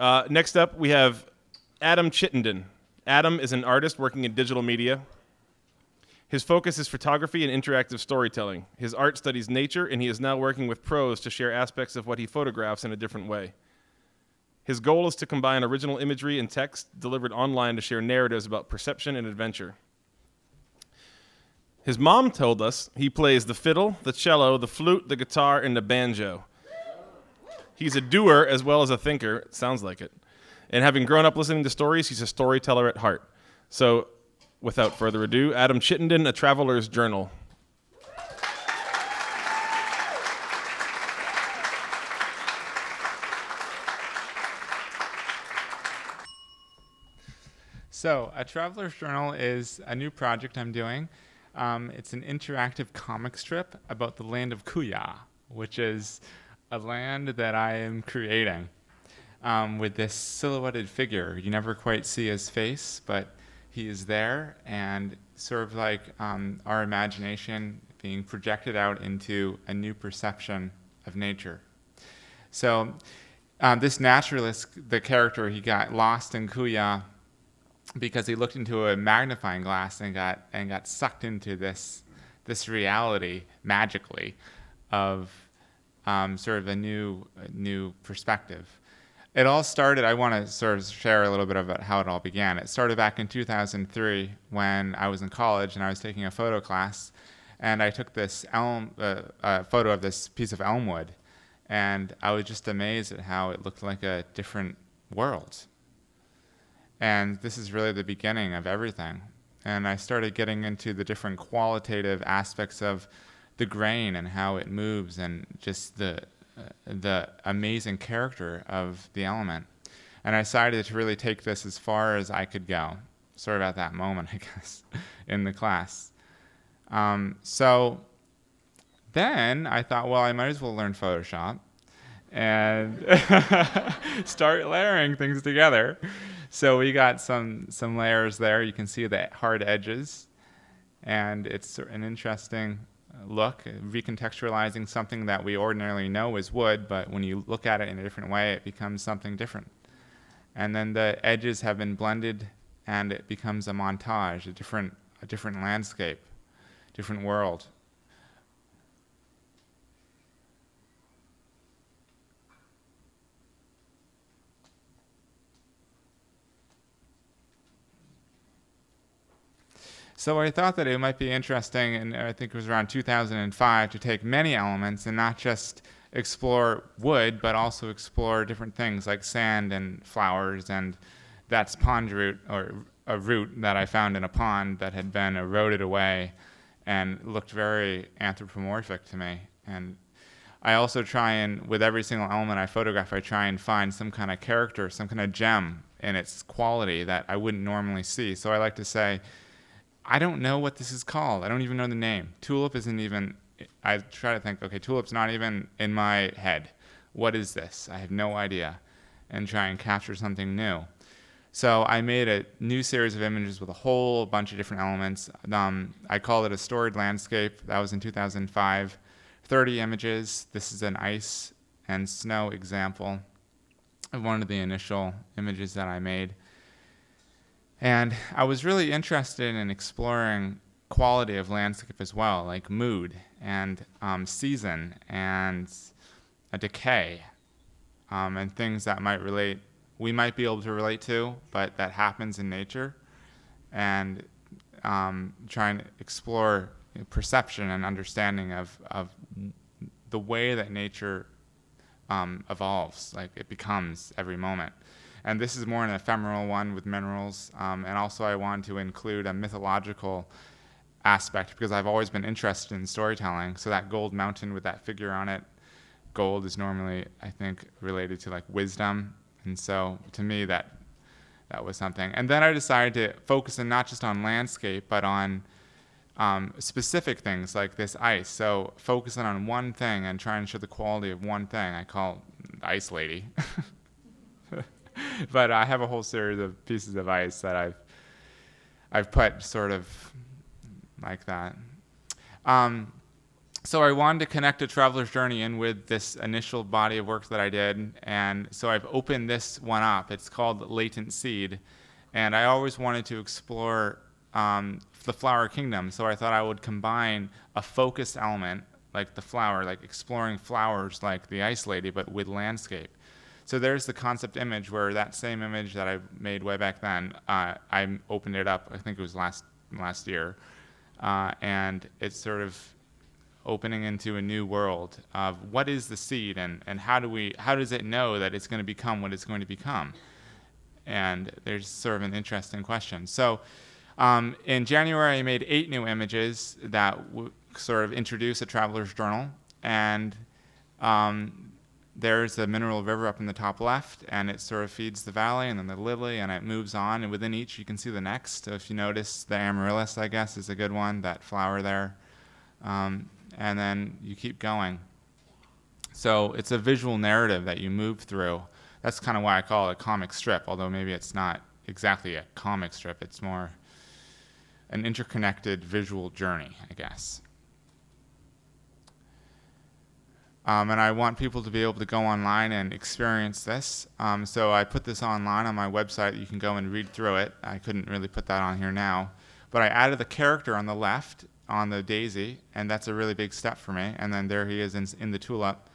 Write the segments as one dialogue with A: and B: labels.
A: Next up, we have Adam Chittenden. Adam is an artist working in digital media. His focus is photography and interactive storytelling. His art studies nature, and he is now working with pros to share aspects of what he photographs in a different way. His goal is to combine original imagery and text delivered online to share narratives about perception and adventure. His mom told us he plays the fiddle, the cello, the flute, the guitar, and the banjo. He's a doer as well as a thinker, it sounds like it. And having grown up listening to stories, he's a storyteller at heart. So, without further ado, Adam Chittenden, A Traveler's Journal.
B: So, A Traveler's Journal is a new project I'm doing. It's an interactive comic strip about the land of Kuya, which is a land that I am creating with this silhouetted figure. You never quite see his face, but he is there, and sort of like our imagination being projected out into a new perception of nature. So this naturalist, the character, he got lost in Kuya because he looked into a magnifying glass and got sucked into this reality magically of sort of a new perspective. It all started, I want to sort of share a little bit about how it all began. It started back in 2003 when I was in college and I was taking a photo class, and I took this photo of this piece of elm wood, and I was just amazed at how it looked like a different world. And this is really the beginning of everything. And I started getting into the different qualitative aspects of the grain and how it moves, and just the amazing character of the element. And I decided to really take this as far as I could go, sort of at that moment, I guess, in the class. So then I thought, well, I might as well learn Photoshop and start layering things together. So we got some layers there. You can see the hard edges, and it's an interesting look, recontextualizing something that we ordinarily know is wood, but when you look at it in a different way, it becomes something different. And then the edges have been blended, and it becomes a montage, a different landscape, different world. So I thought that it might be interesting, and I think it was around 2005, to take many elements and not just explore wood, but also explore different things like sand and flowers, and that's pond root, or a root that I found in a pond that had been eroded away and looked very anthropomorphic to me. And I also try and, with every single element I photograph, I try and find some kind of character, some kind of gem in its quality that I wouldn't normally see. So I like to say, I don't know what this is called. I don't even know the name. Tulip isn't even, I try to think, okay, tulip's not even in my head. What is this? I have no idea. And try and capture something new. So I made a new series of images with a whole bunch of different elements. I called it a storied landscape. That was in 2005. 30 images. This is an ice and snow example of one of the initial images that I made. And I was really interested in exploring quality of landscape as well, like mood and season and a decay, and things that we might be able to relate to, but that happens in nature, and trying to explore perception and understanding of the way that nature evolves, like it becomes every moment. And this is more an ephemeral one with minerals, and also I wanted to include a mythological aspect because I've always been interested in storytelling. So that gold mountain with that figure on it, gold is normally, I think, related to like wisdom, and so to me that was something. And then I decided to focus in not just on landscape, but on specific things like this ice. So focusing on one thing and trying to show the quality of one thing, I call the Ice Lady. But I have a whole series of pieces of ice that I've put sort of like that. So I wanted to connect a traveler's journey in with this initial body of work that I did, and so I've opened this one up. It's called Latent Seed, and I always wanted to explore the flower kingdom, so I thought I would combine a focused element, like the flower, like exploring flowers like the Ice Lady, but with landscape. So there's the concept image where that same image that I made way back then, I opened it up, I think it was last year, and it's sort of opening into a new world of what is the seed, and how does it know that it's going to become what it's going to become? And there's sort of an interesting question. So in January, I made 8 new images that sort of introduce a traveler's journal, and there's the mineral river up in the top left, and it sort of feeds the valley, and then the lily, and it moves on, and within each you can see the next. So if you notice, the amaryllis, I guess, is a good one, that flower there. And then you keep going. So it's a visual narrative that you move through. That's kind of why I call it a comic strip, although maybe it's not exactly a comic strip. It's more an interconnected visual journey, I guess. And I want people to be able to go online and experience this. So I put this online on my website. You can go and read through it. I couldn't really put that on here now. But I added the character on the left on the daisy, and that's a really big step for me. And then there he is in the tulip,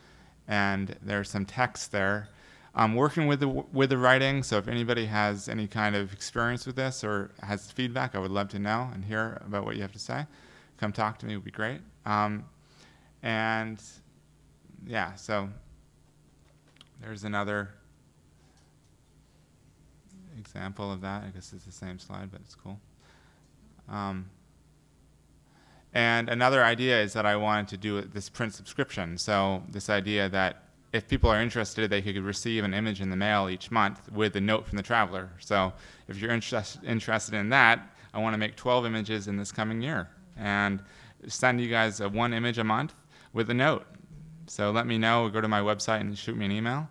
B: and there's some text there. I'm working with the writing, so if anybody has any kind of experience with this or has feedback, I would love to know and hear about what you have to say. Come talk to me, it would be great. And yeah, so there's another example of that. I guess it's the same slide, but it's cool. And another idea is that I wanted to do this print subscription. So this idea that if people are interested, they could receive an image in the mail each month with a note from the traveler. So if you're interested in that, I want to make 12 images in this coming year and send you guys one image a month with a note. So let me know, go to my website and shoot me an email.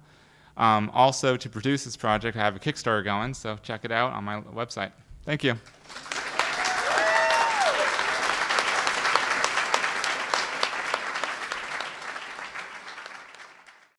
B: Also, to produce this project, I have a Kickstarter going, so check it out on my website. Thank you.